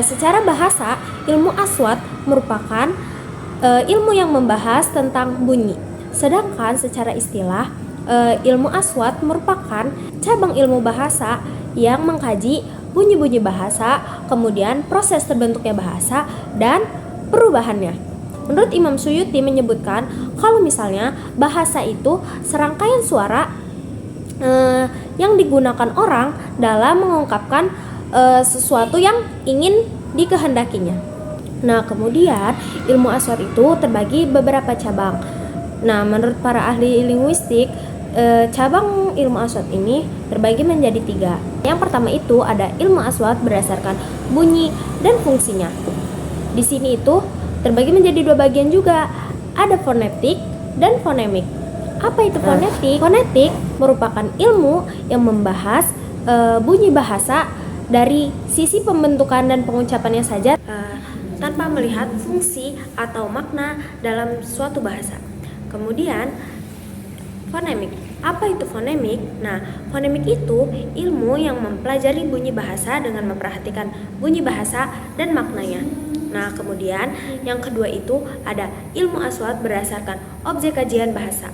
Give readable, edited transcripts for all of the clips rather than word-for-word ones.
Secara bahasa, ilmu aswat merupakan ilmu yang membahas tentang bunyi. Sedangkan secara istilah, ilmu aswat merupakan cabang ilmu bahasa yang mengkaji bunyi-bunyi bahasa, kemudian proses terbentuknya bahasa dan perubahannya. Menurut Imam Suyuti menyebutkan kalau misalnya bahasa itu serangkaian suara yang digunakan orang dalam mengungkapkan sesuatu yang ingin dikehendakinya. Nah, kemudian ilmu aswat itu terbagi beberapa cabang. Nah, menurut para ahli linguistik, cabang ilmu aswat ini terbagi menjadi 3. Yang pertama itu ada ilmu aswat berdasarkan bunyi dan fungsinya. Di sini itu terbagi menjadi 2 bagian juga. Ada fonetik dan fonemik. Apa itu fonetik? Fonetik merupakan ilmu yang membahas bunyi bahasa dari sisi pembentukan dan pengucapannya saja tanpa melihat fungsi atau makna dalam suatu bahasa. Kemudian fonemik. Apa itu fonemik? Nah, fonemik itu ilmu yang mempelajari bunyi bahasa dengan memperhatikan bunyi bahasa dan maknanya. Nah, kemudian yang kedua itu ada ilmu aswat berdasarkan objek kajian bahasa.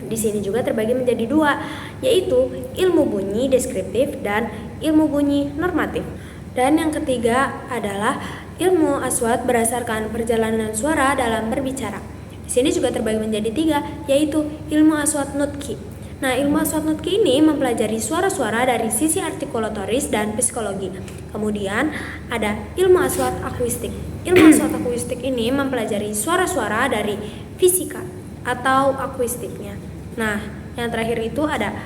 Di sini juga terbagi menjadi 2, yaitu ilmu bunyi deskriptif dan ilmu bunyi normatif. Dan yang ketiga adalah ilmu aswat berdasarkan perjalanan suara dalam berbicara. Di sini juga terbagi menjadi 3, yaitu ilmu aswat nutki. Nah, ilmu aswat nutki ini mempelajari suara-suara dari sisi artikulatoris dan psikologi. Kemudian ada ilmu aswat akuistik. Ilmu aswat akuistik ini mempelajari suara-suara dari fisika atau akuistiknya. Nah, yang terakhir itu ada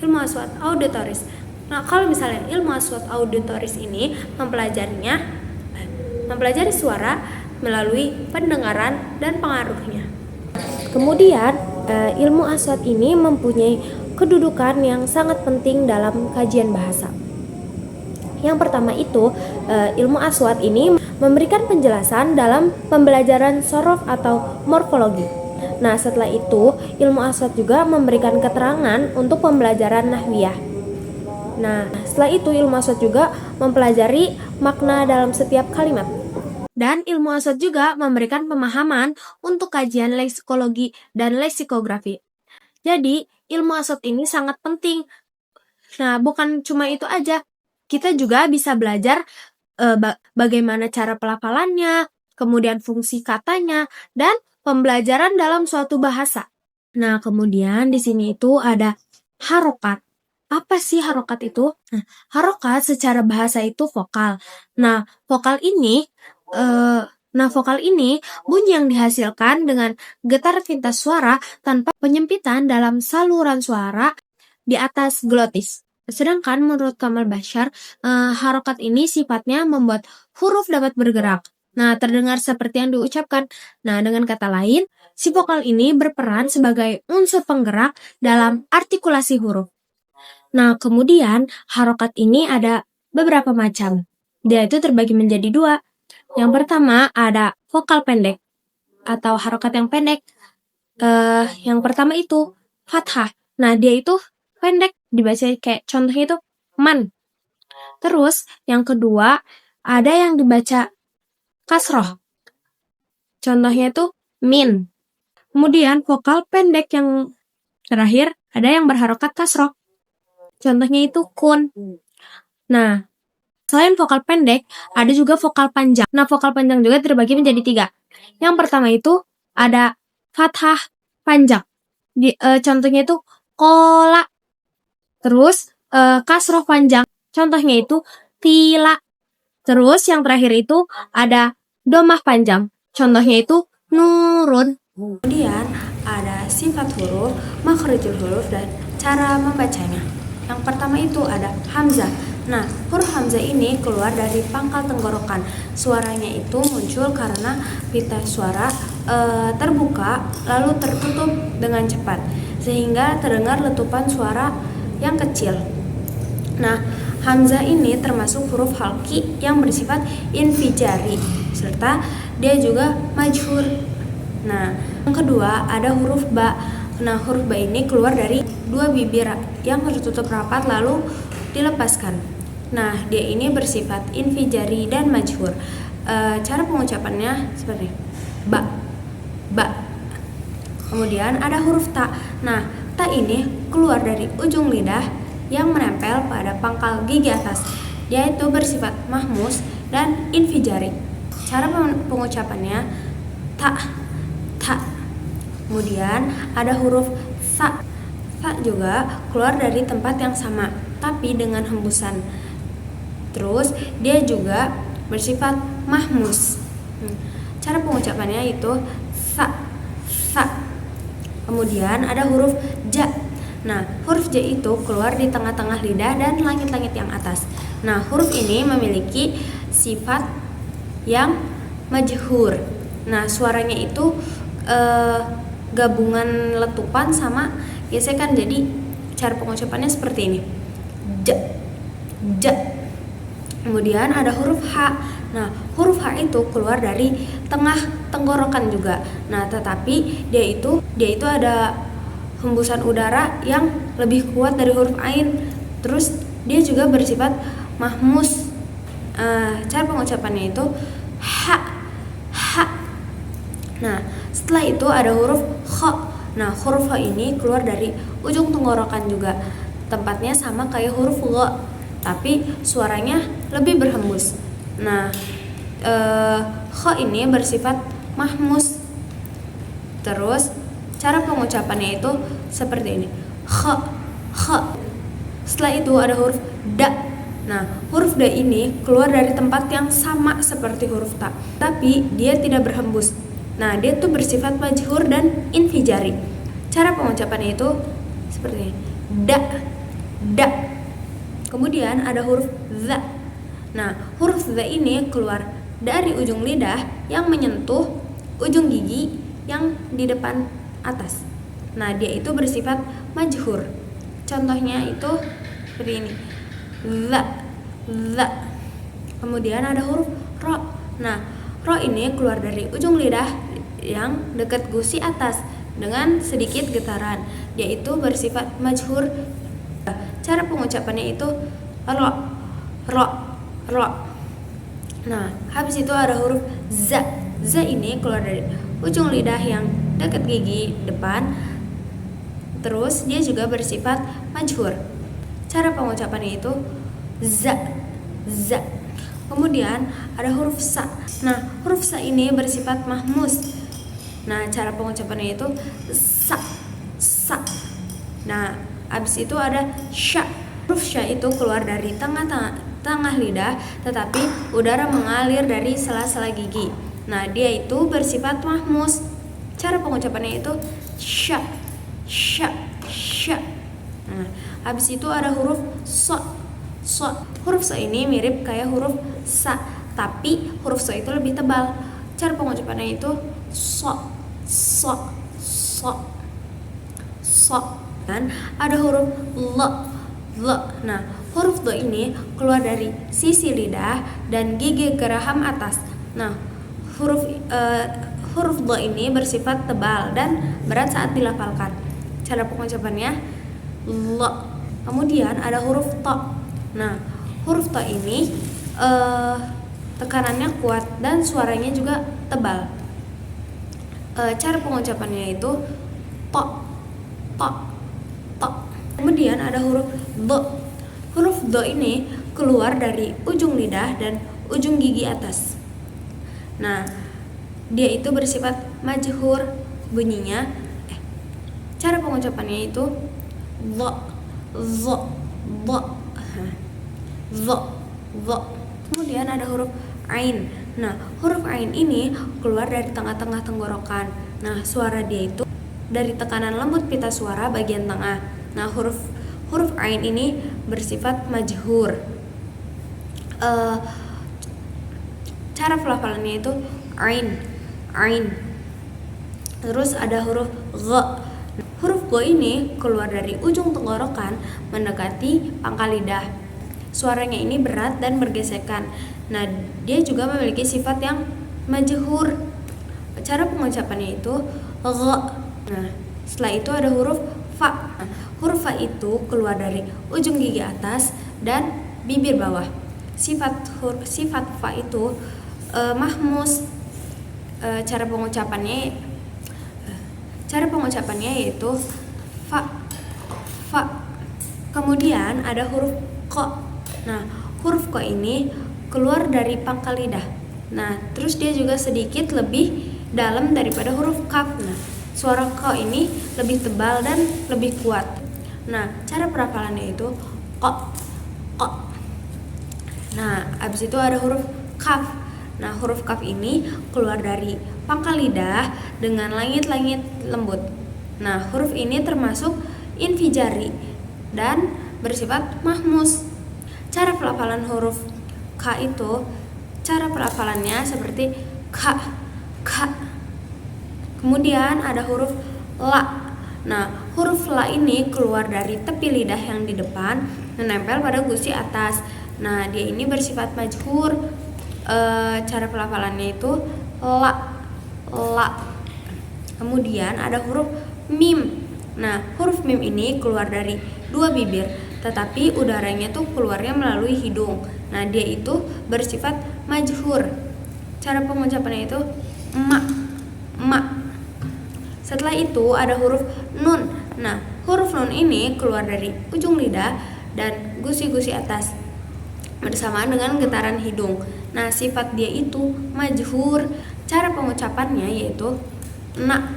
ilmu aswat auditoris. Nah, kalau misalnya ilmu aswat auditoris ini mempelajari suara melalui pendengaran dan pengaruhnya. Kemudian, ilmu aswat ini mempunyai kedudukan yang sangat penting dalam kajian bahasa. Yang pertama itu, ilmu aswat ini memberikan penjelasan dalam pembelajaran sorof atau morfologi. Nah, setelah itu, ilmu aswat juga memberikan keterangan untuk pembelajaran nahwiyah. Nah, setelah itu ilmu aswat juga mempelajari makna dalam setiap kalimat. Dan ilmu aswat juga memberikan pemahaman untuk kajian leksikologi dan leksikografi. Jadi, ilmu aswat ini sangat penting. Nah, bukan cuma itu aja. Kita juga bisa belajar bagaimana cara pelafalannya, kemudian fungsi katanya, dan pembelajaran dalam suatu bahasa. Nah, kemudian di sini itu ada harokat. Apa sih harokat itu? Nah, harokat secara bahasa itu vokal. Nah, vokal ini bunyi yang dihasilkan dengan getar pintas suara tanpa penyempitan dalam saluran suara di atas glotis. Sedangkan menurut Kamal Bashar, harokat ini sifatnya membuat huruf dapat bergerak. Nah, terdengar seperti yang diucapkan. Nah, dengan kata lain, si vokal ini berperan sebagai unsur penggerak dalam artikulasi huruf. Nah, kemudian harokat ini ada beberapa macam. Dia itu terbagi menjadi 2. Yang pertama ada vokal pendek atau harokat yang pendek. Yang pertama itu fathah. Nah, dia itu pendek, dibaca kayak contohnya itu man. Terus yang kedua ada yang dibaca kasroh. Contohnya itu min. Kemudian vokal pendek yang terakhir ada yang berharokat kasroh. Contohnya itu kun. Nah, selain vokal pendek, ada juga vokal panjang. Nah, vokal panjang juga terbagi menjadi 3. Yang pertama itu ada fathah panjang. Contohnya itu kola. Terus kasroh panjang. Contohnya itu tila. Terus yang terakhir itu ada domah panjang. Contohnya itu nurun. Kemudian ada sifat huruf, makhrijul huruf, dan cara membacanya. Yang pertama itu ada hamzah. Nah, huruf hamzah ini keluar dari pangkal tenggorokan. Suaranya itu muncul karena pita suara terbuka lalu tertutup dengan cepat, sehingga terdengar letupan suara yang kecil. Nah, hamzah ini termasuk huruf halqi yang bersifat infijari, serta dia juga majhur. Nah, yang kedua ada huruf ba. Nah, huruf ba ini keluar dari 2 bibir yang tertutup rapat lalu dilepaskan. Nah, dia ini bersifat infijari dan majhur. Cara pengucapannya seperti ba, ba. Kemudian ada huruf ta. Nah, ta ini keluar dari ujung lidah yang menempel pada pangkal gigi atas. Dia itu bersifat mahmus dan infijari. Cara pengucapannya ta, ta. Kemudian ada huruf sa. Sa juga keluar dari tempat yang sama, tapi dengan hembusan. Terus dia juga bersifat mahmus. Cara pengucapannya itu sa, sa. Kemudian ada huruf ja. Nah, huruf ja itu keluar di tengah-tengah lidah dan langit-langit yang atas. Nah, huruf ini memiliki sifat yang majhur. Nah, suaranya itu gabungan letupan sama gesekan. Jadi cara pengucapannya seperti ini. Ja, ja. Kemudian ada huruf H. Nah, huruf H itu keluar dari tengah tenggorokan juga. Nah, tetapi dia itu ada hembusan udara yang lebih kuat dari huruf Ain. Terus dia juga bersifat mahmus. Cara pengucapannya itu H, H. Nah, setelah itu ada huruf Kh. Nah, huruf Kh ini keluar dari ujung tenggorokan juga. Tempatnya sama kayak huruf G, tapi suaranya lebih berhembus. Nah, Kh ini bersifat mahmus. Terus cara pengucapannya itu seperti ini. Kh, kh. Setelah itu ada huruf da. Nah, huruf da ini keluar dari tempat yang sama seperti huruf ta, tapi dia tidak berhembus. Nah, dia tuh bersifat majhur dan infijari. Cara pengucapannya itu seperti ini. Da, da. Kemudian ada huruf za. Nah, huruf za ini keluar dari ujung lidah yang menyentuh ujung gigi yang di depan atas. Nah, dia itu bersifat majhur. Contohnya itu seperti ini. Za, za. Kemudian ada huruf ro. Nah, ro ini keluar dari ujung lidah yang dekat gusi atas dengan sedikit getaran. Dia itu bersifat majhur. Cara pengucapannya itu ro, ro, ro. Nah, habis itu ada huruf za. Za ini keluar dari ujung lidah yang dekat gigi depan. Terus dia juga bersifat majhur. Cara pengucapannya itu za, za. Kemudian ada huruf sa. Nah, huruf sa ini bersifat mahmus. Nah, cara pengucapannya itu sa, sa. Nah, habis itu ada sya. Huruf sya itu keluar dari tengah lidah, tetapi udara mengalir dari sela-sela gigi. Nah, dia itu bersifat mahmus. Cara pengucapannya itu sya, sya, sya. Nah, habis itu ada huruf so, so. Huruf so ini mirip kayak huruf sa, tapi huruf so itu lebih tebal. Cara pengucapannya itu so, so, so, so. Dan ada huruf lo, lo. Nah, huruf lo ini keluar dari sisi lidah dan gigi geraham atas. Nah, huruf lo ini bersifat tebal dan berat saat dilafalkan. Cara pengucapannya lo. Kemudian ada huruf to. Nah, huruf to ini tekanannya kuat dan suaranya juga tebal. Cara pengucapannya itu to, to, to. Kemudian ada huruf do. Huruf do ini keluar dari ujung lidah dan ujung gigi atas. Nah, dia itu bersifat majhur. Bunyinya cara pengucapannya itu zo, zo, zo, zo, zo. Kemudian ada huruf ain. Nah, huruf ain ini keluar dari tengah-tengah tenggorokan. Nah, suara dia itu dari tekanan lembut pita suara bagian tengah. Nah, huruf ain ini bersifat majhur. Cara pelafalannya itu ain, ain. Terus ada huruf gha. Huruf gha ini keluar dari ujung tenggorokan mendekati pangkal lidah. Suaranya ini berat dan bergesekan. Nah, dia juga memiliki sifat yang majhur. Cara pengucapannya itu gha. Nah, setelah itu ada huruf fa. Nah, huruf fa itu keluar dari ujung gigi atas dan bibir bawah. Sifat fa itu mahmus. Cara pengucapannya yaitu fa. Kemudian ada huruf ko. Nah, huruf ko ini keluar dari pangkal lidah. Nah, terus dia juga sedikit lebih dalam daripada huruf kaf. Nah, suara ko ini lebih tebal dan lebih kuat. Nah, cara perapalannya itu ko. Nah, abis itu ada huruf kaf. Nah, huruf kaf ini keluar dari pangkal lidah dengan langit-langit lembut. Nah, huruf ini termasuk infijari dan bersifat mahmus. Cara pelafalan huruf K itu, cara pelafalannya seperti K. Kemudian ada huruf La. Nah, huruf La ini keluar dari tepi lidah yang di depan, menempel pada gusi atas. Nah, dia ini bersifat majhur. Cara pelafalannya itu La. Kemudian ada huruf Mim. Nah, huruf Mim ini keluar dari dua bibir, tetapi udaranya tuh keluarnya melalui hidung. Nah, dia itu bersifat majhur. Cara pengucapannya itu ma. Setelah itu ada huruf Nun. Nah, huruf Nun ini keluar dari ujung lidah dan gusi-gusi atas bersamaan dengan getaran hidung. Nah, sifat dia itu majhur. Cara pengucapannya yaitu na.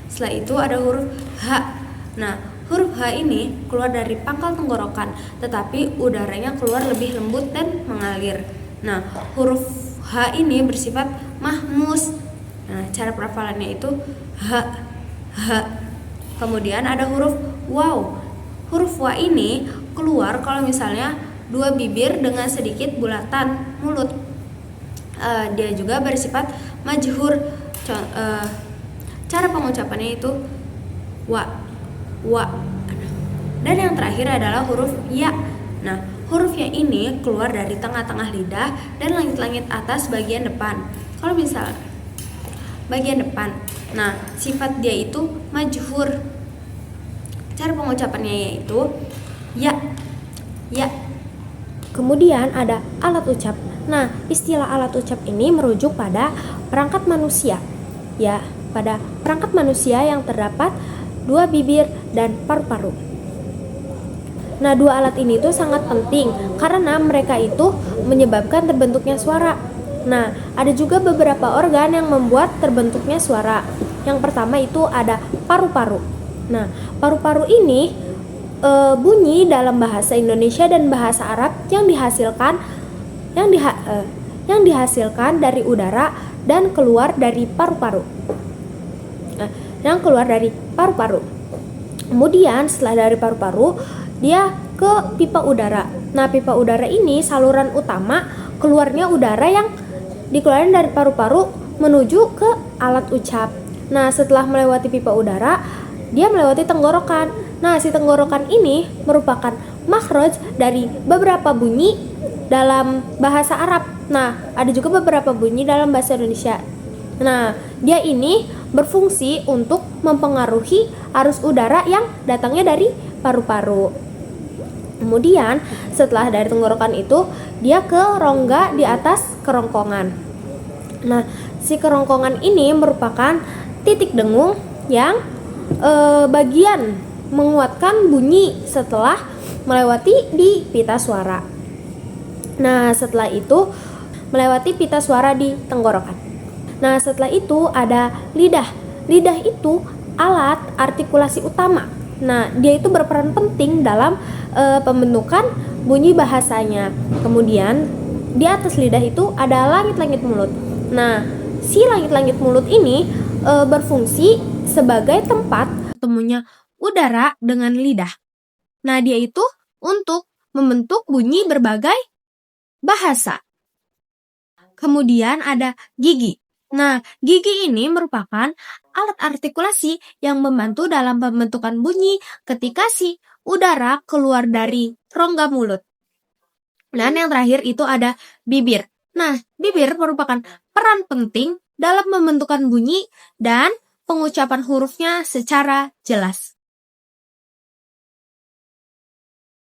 Setelah itu ada huruf H. Nah, huruf H ini keluar dari pangkal tenggorokan, tetapi udaranya keluar lebih lembut dan mengalir. Nah, huruf H ini bersifat mahmus. Nah, cara perafalannya itu H. Kemudian ada huruf Waw. Huruf Wa ini keluar kalau misalnya dua bibir dengan sedikit bulatan mulut. Dia juga bersifat majhur. Cara pengucapannya itu wa. Dan yang terakhir adalah huruf Ya. Nah, huruf Ya ini keluar dari tengah-tengah lidah dan langit-langit atas bagian depan. Kalau misal bagian depan, nah sifat dia itu majhur. Cara pengucapannya yaitu Ya. Kemudian ada alat ucap. Nah, istilah alat ucap ini merujuk pada perangkat manusia. Ya, pada perangkat manusia yang terdapat dua bibir dan paru-paru. Nah, dua alat ini tuh sangat penting karena mereka itu menyebabkan terbentuknya suara. Nah, ada juga beberapa organ yang membuat terbentuknya suara. Yang pertama itu ada paru-paru. Nah, paru-paru ini bunyi dalam bahasa Indonesia dan bahasa Arab yang dihasilkan dari udara dan keluar dari paru-paru. Kemudian setelah dari paru-paru dia ke pipa udara. Nah, pipa udara ini saluran utama keluarnya udara yang dikeluarkan dari paru-paru menuju ke alat ucap. Nah, setelah melewati pipa udara, dia melewati tenggorokan. Nah, si tenggorokan ini merupakan makhraj dari beberapa bunyi dalam bahasa Arab. Nah, ada juga beberapa bunyi dalam bahasa Indonesia. Nah, dia ini berfungsi untuk mempengaruhi arus udara yang datangnya dari paru-paru. Kemudian, setelah dari tenggorokan itu, dia ke rongga di atas kerongkongan. Nah, si kerongkongan ini merupakan titik dengung yang bagian menguatkan bunyi setelah melewati di pita suara. Nah, setelah itu melewati pita suara di tenggorokan. Nah, setelah itu ada lidah. Lidah itu alat artikulasi utama. Nah, dia itu berperan penting dalam pembentukan bunyi bahasanya. Kemudian di atas lidah itu ada langit-langit mulut. Nah, si langit-langit mulut ini berfungsi sebagai tempat ketemunya udara dengan lidah. Nah, dia itu untuk membentuk bunyi berbagai bahasa. Kemudian ada gigi. Nah, gigi ini merupakan alat artikulasi yang membantu dalam pembentukan bunyi ketika si udara keluar dari rongga mulut. Dan yang terakhir itu ada bibir. Nah, bibir merupakan peran penting dalam membentukan bunyi dan pengucapan hurufnya secara jelas.